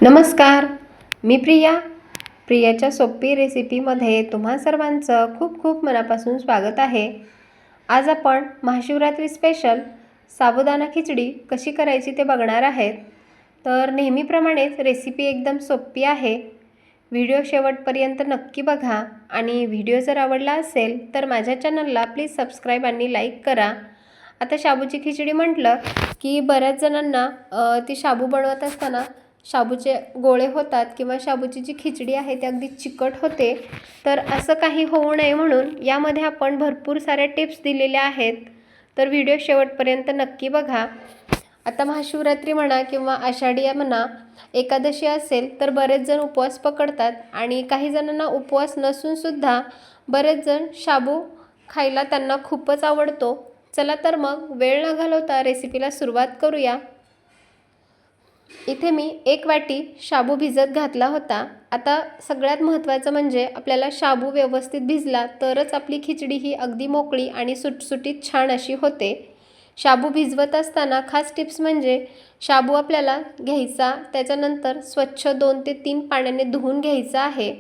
नमस्कार, मी प्रियाच्या सोपी रेसिपीमध्ये तुम्हा सर्वांचं खूप खूप मनापासून स्वागत आहे. आज आपण महाशिवरात्री स्पेशल साबुदाणा खिचडी कशी करायची ते बघणार आहेत. तर नेहमीप्रमाणेच रेसिपी एकदम सोपी आहे. व्हिडिओ शेवटपर्यंत नक्की बघा आणि व्हिडिओ जर आवडला असेल तर माझ्या चॅनलला प्लीज सबस्क्राईब आणि लाईक करा. आता शाबूची खिचडी म्हटलं की बऱ्याच जणांना ती शाबू बनवत असताना शाबूचे गोळे होतात किंवा शाबूची जी खिचडी आहे ती अगदी चिकट होते. तर असं काही होऊ नये म्हणून यामध्ये आपण भरपूर साऱ्या टिप्स दिलेल्या आहेत. तर व्हिडिओ शेवटपर्यंत नक्की बघा. आता महाशिवरात्री म्हणा किंवा आषाढी म्हणा, एकादशी असेल तर बरेच जण उपवास पकडतात आणि काही जणांना उपवास नसूनसुद्धा बरेच जण शाबू खायला त्यांना खूपच आवडतो. चला तर मग वेळ न घालवता रेसिपीला सुरुवात करूया. इथे मी 1 वाटी शाबू भिजत घातला होता. आता सगळ्यात महत्त्वाचं म्हणजे आपल्याला शाबू व्यवस्थित भिजला तरच आपली खिचडी ही अगदी मोकळी आणि सुटसुटीत छान अशी होते. शाबू भिजवत असताना खास टिप्स म्हणजे शाबू आपल्याला घ्यायचा, त्याच्यानंतर स्वच्छ 2 ते 3 पाण्याने धुवून घ्यायचा आहे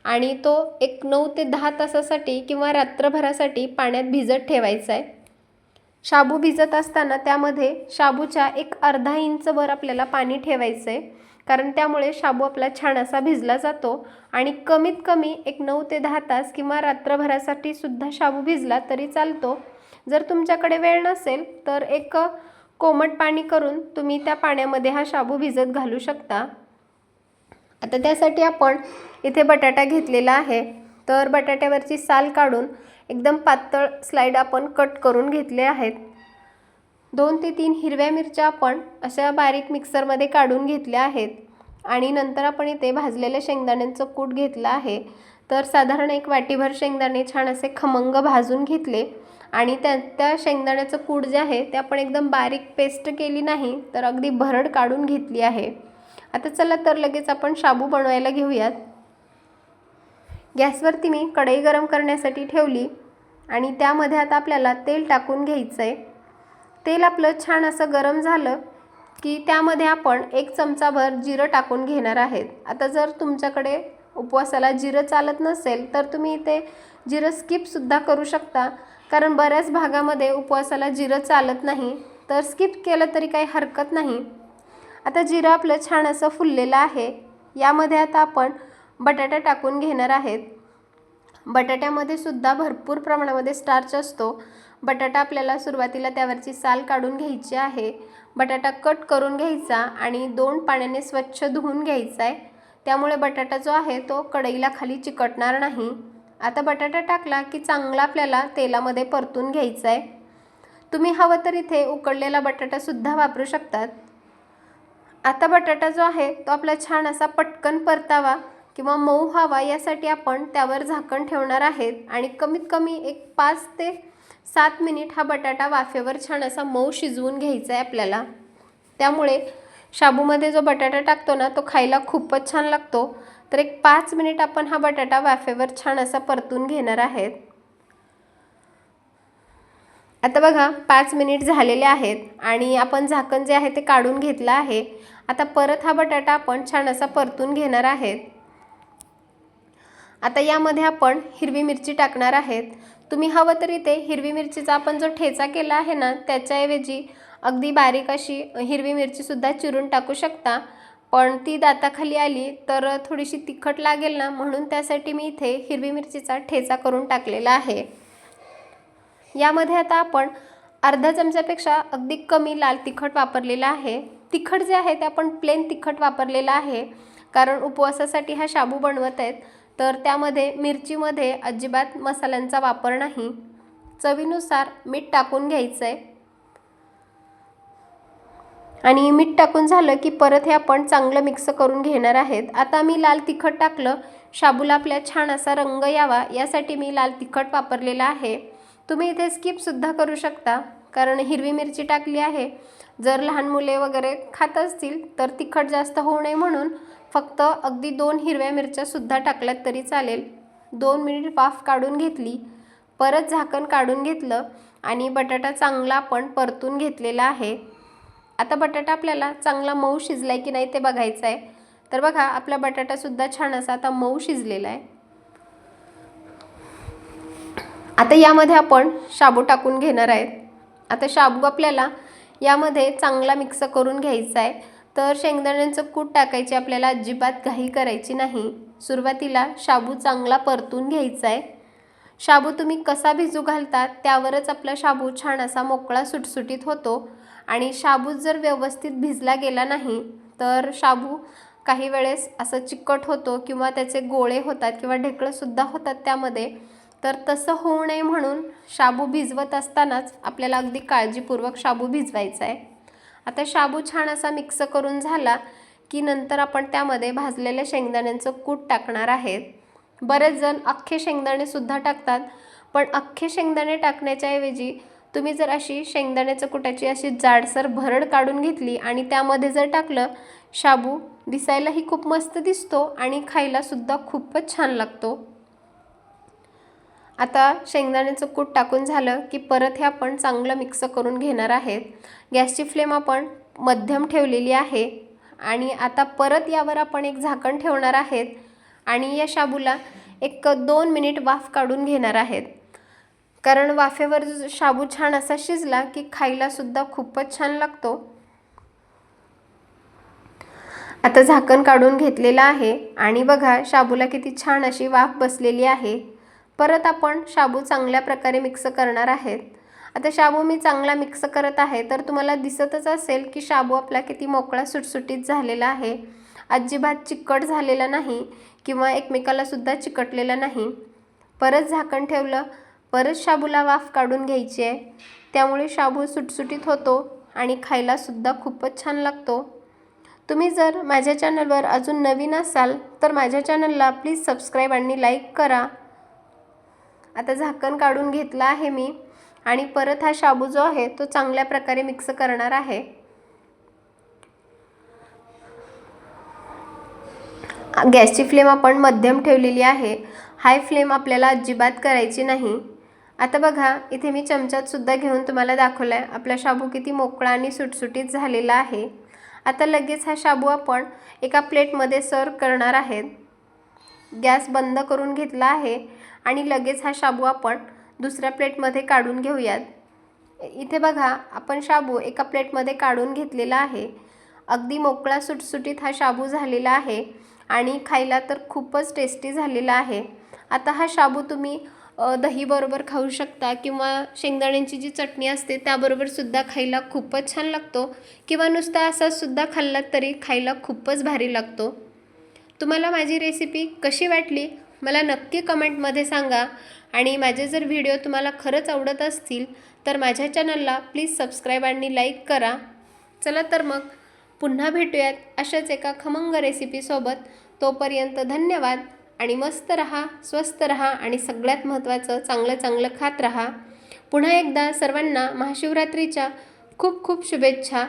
आणि तो एक 9 ते 10 तासासाठी किंवा रात्रभरासाठी पाण्यात भिजत ठेवायचा आहे. शाबू भिजत असताना त्यामध्ये शाबूच्या एक अर्धा इंचवर आपल्याला पाणी ठेवायचं आहे, कारण त्यामुळे शाबू आपला छान असा भिजला जातो आणि कमीत कमी एक 9 ते 10 तास किंवा रात्रभरासाठी सुद्धा शाबू भिजला तरी चालतो. जर तुमच्याकडे वेळ नसेल तर एक कोमट पाणी करून तुम्ही त्या पाण्यामध्ये हा शाबू भिजत घालू शकता. आता त्यासाठी आपण इथे बटाटा घेतलेला आहे. तर बटाट्यावरची साल काढून एकदम पातळ स्लाइड आपण कट करून घेतले आहेत. 2 ते 3 हिरव्या मिरच्या आपण अशा बारीक मिक्सरमध्ये काढून घेतल्या आहेत आणि नंतर आपण इथे भाजलेल्या शेंगदाण्यांचं कूट घेतलं आहे. तर साधारण 1 वाटीभर शेंगदाणे छान असे खमंग भाजून घेतले आणि त्या शेंगदाण्याचं कूट जे आहे ते आपण एकदम बारीक पेस्ट केली नाही, तर अगदी भरड काढून घेतली आहे. आता चला तर लगेच आपण शाबू बनवायला घेऊयात. गॅसवरती मी कढई गरम करण्यासाठी ठेवली आणि त्यामध्ये आता आपल्याला तेल टाकून घ्यायचं आहे. तेल आपलं छान असं गरम झालं की त्यामध्ये आपण 1 चमचाभर जिरं टाकून घेणार आहेत. आता जर तुमच्याकडे उपवासाला जिरं चालत नसेल तर तुम्ही इथे जिरं स्किपसुद्धा करू शकता, कारण बऱ्याच भागामध्ये उपवासाला जिरं चालत नाही, तर स्किप केलं तरी काही हरकत नाही. आता जिरं आपलं छान असं फुललेलं आहे. यामध्ये आता आपण बटाटा टाकून घेणार आहेत. बटाट्यामध्ये सुद्धा भरपूर प्रमाणामध्ये स्टार्च असतो. बटाटा आपल्याला सुरुवातीला त्यावरची साल काढून घ्यायची आहे. बटाटा कट करून घ्यायचा आणि 2 पाण्याने स्वच्छ धुवून घ्यायचा आहे. त्यामुळे बटाटा जो आहे तो कढईला खाली चिकटणार नाही. आता बटाटा टाकला की चांगला आपल्याला तेलामध्ये परतून घ्यायचा आहे. तुम्ही हवं तर इथे उकडलेला बटाटासुद्धा वापरू शकतात. आता बटाटा जो आहे तो आपला छान असा पटकन परतावा किंवा मऊ व्हावा यासाठी आपण त्यावर झाकण ठेवणार आहेत आणि कमीत कमी एक 5 ते 7 मिनिट हा बटाटा वाफेवर छान असा मऊ शिजवून घ्यायचा आहे आपल्याला. त्यामुळे शाबूमध्ये जो बटाटा टाकतो ना तो खायला खूपच छान लागतो. तर एक 5 मिनिट आपण हा बटाटा वाफेवर छान असा परतून घेणार आहेत. आता बघा 5 मिनिट झालेले आहेत आणि आपण झाकण जे आहे ते काढून घेतलं आहे. आता परत हा बटाटा आपण छान असा परतून घेणार आहेत. आता यामध्ये आपण हिरवी मिरची टाकणार आहेत. तुम्ही हवं तर इथे हिरवी मिरचीचा आपण जो ठेचा केला आहे ना त्याच्याऐवजी अगदी बारीक अशी हिरवी मिरचीसुद्धा चिरून टाकू शकता, पण ती दाताखाली आली तर थोडीशी तिखट लागेल ना, म्हणून त्यासाठी मी इथे हिरवी मिरचीचा ठेचा करून टाकलेला आहे. यामध्ये आता आपण अर्धा चमच्यापेक्षा अगदी कमी लाल तिखट वापरलेला आहे. तिखट जे आहे ते आपण प्लेन तिखट वापरलेलं आहे, कारण उपवासासाठी हा शाबू बनवत आहेत, तर त्यामध्ये मिरचीमध्ये अजिबात मसाल्यांचा वापर नाही. चवीनुसार मीठ टाकून घ्यायचं आहे आणि मीठ टाकून झालं की परत हे आपण चांगलं मिक्स करून घेणार आहेत. आता मी लाल तिखट टाकलं. शाबूला आपल्या छान असा रंग यावा यासाठी मी लाल तिखट वापरलेला आहे. तुम्ही इथे स्किपसुद्धा करू शकता, कारण हिरवी मिरची टाकली आहे. जर लहान मुले वगैरे खात असतील तर तिखट जास्त होऊ नये म्हणून फक्त अगदी 2 हिरव्या मिरच्यासुद्धा टाकल्यात तरी चालेल. 2 मिनिट वाफ काढून घेतली. परत झाकण काढून घेतलं आणि बटाटा चांगला आपण परतून घेतलेला आहे. आता बटाटा आपल्याला चांगला मऊ शिजलाय की नाही ते बघायचं आहे. तर बघा आपला बटाटासुद्धा छान असा आता मऊ शिजलेला आहे. आता यामध्ये आपण शाबू टाकून घेणार आहेत. आता शाबू आपल्याला यामध्ये चांगला मिक्स करून घ्यायचा आहे. तर शेंगदाण्यांचं कूट टाकायची आपल्याला अजिबात घाई करायची नाही. सुरुवातीला शाबू चांगला परतून घ्यायचा आहे. शाबू तुम्ही कसा भिजू घालतात त्यावरच आपला शाबू छान असा मोकळा सुटसुटीत होतो. आणि शाबू जर व्यवस्थित भिजला गेला नाही तर शाबू काही वेळेस असं चिकट होतो किंवा त्याचे गोळे होतात किंवा ढेकळंसुद्धा होतात त्यामध्ये. तर तसं होऊ नये म्हणून शाबू भिजवत असतानाच आपल्याला अगदी काळजीपूर्वक शाबू भिजवायचा आहे. आता शाबू छान असा मिक्स करून झाला की नंतर आपण त्यामध्ये भाजलेल्या शेंगदाण्यांचं कूट टाकणार आहेत. बरेच जण अख्खे शेंगदाणेसुद्धा टाकतात, पण अख्खे शेंगदाणे टाकण्याच्या ऐवजी तुम्ही जर अशी शेंगदाण्याच्या कुटाची अशी जाडसर भरड काढून घेतली आणि त्यामध्ये जर टाकलं, शाबू दिसायलाही खूप मस्त दिसतो आणि खायलासुद्धा खूपच छान लागतो. आता शेंगदाण्याचं कूट टाकून झालं की परत हे आपण चांगलं मिक्स करून घेणार आहेत. गॅसची फ्लेम आपण मध्यम ठेवलेली आहे आणि आता परत यावर आपण एक झाकण ठेवणार आहेत आणि या शाबूला एक 2 मिनिट वाफ काढून घेणार आहेत. कारण वाफेवर शाबू छान असा शिजला की खायलासुद्धा खूपच छान लागतो. आता झाकण काढून घेतलेलं आहे आणि बघा शाबूला किती छान अशी वाफ बसलेली आहे. परत आपण शाबू चांगल्या प्रकारे मिक्स करणार आहेत. आता शाबू मी चांगला मिक्स करत आहे तर तुम्हाला दिसतच असेल की शाबू आपला किती मोकळा सुटसुटीत झालेला आहे. अजिबात चिकट झालेला नाही किंवा एकमेकाला सुद्धा चिकटलेला नाही. परत झाकण ठेवलं, परत शाबूला वाफ काढून घ्यायची आहे. त्यामुळे शाबू सुटसुटीत होतो आणि खायलासुद्धा खूपच छान लागतो. तुम्ही जर माझ्या चॅनलवर अजून नवीन असाल तर माझ्या चॅनलला प्लीज सबस्क्राईब आणि लाईक करा. आता झाकण काढून घेतलं आहे मी आणि परत हा शाबू जो आहे तो चांगल्या प्रकारे मिक्स करणार आहे. गॅसची फ्लेम आपण मध्यम ठेवलेली आहे. हाय फ्लेम आपल्याला अजिबात करायची नाही. आता बघा इथे मी चमच्यात सुद्धा घेऊन तुम्हाला दाखवलं आहे आपला शाबू किती मोकळा आणि सुटसुटीत झालेला आहे. आता लगेच हा शाबू आपण एका प्लेटमध्ये सर्व करणार आहेत. गॅस बंद करून घेतला आहे आणि लगेच हा शाबू आपण दुसऱ्या प्लेटमध्ये काढून घेऊयात. इथे बघा आपण शाबू एका प्लेटमध्ये काढून घेतलेला आहे. अगदी मोकळा सुटसुटीत हा शाबू झालेला आहे आणि खायला तर खूपच टेस्टी झालेला आहे. आता हा शाबू तुम्ही दहीबरोबर खाऊ शकता किंवा शेंगदाण्यांची जी चटणी असते त्याबरोबरसुद्धा खायला खूपच छान लागतो किंवा नुसता असासुद्धा खाल्लात तरी खायला खूपच भारी लागतो. तुम्हाला माझी रेसिपी कशी वाटली मला नक्की कमेंटमध्ये सांगा आणि माझे जर व्हिडिओ तुम्हाला खरंच आवडत असतील तर माझ्या चॅनलला प्लीज सबस्क्राईब आणि लाईक करा. चला तर मग पुन्हा भेटूयात अशाच एका खमंग रेसिपीसोबत. तोपर्यंत धन्यवाद आणि मस्त रहा, स्वस्त रहा आणि सगळ्यात महत्त्वाचं चांगलं चांगलं खात रहा. पुन्हा एकदा सर्वांना महाशिवरात्रीच्या खूप खूप शुभेच्छा.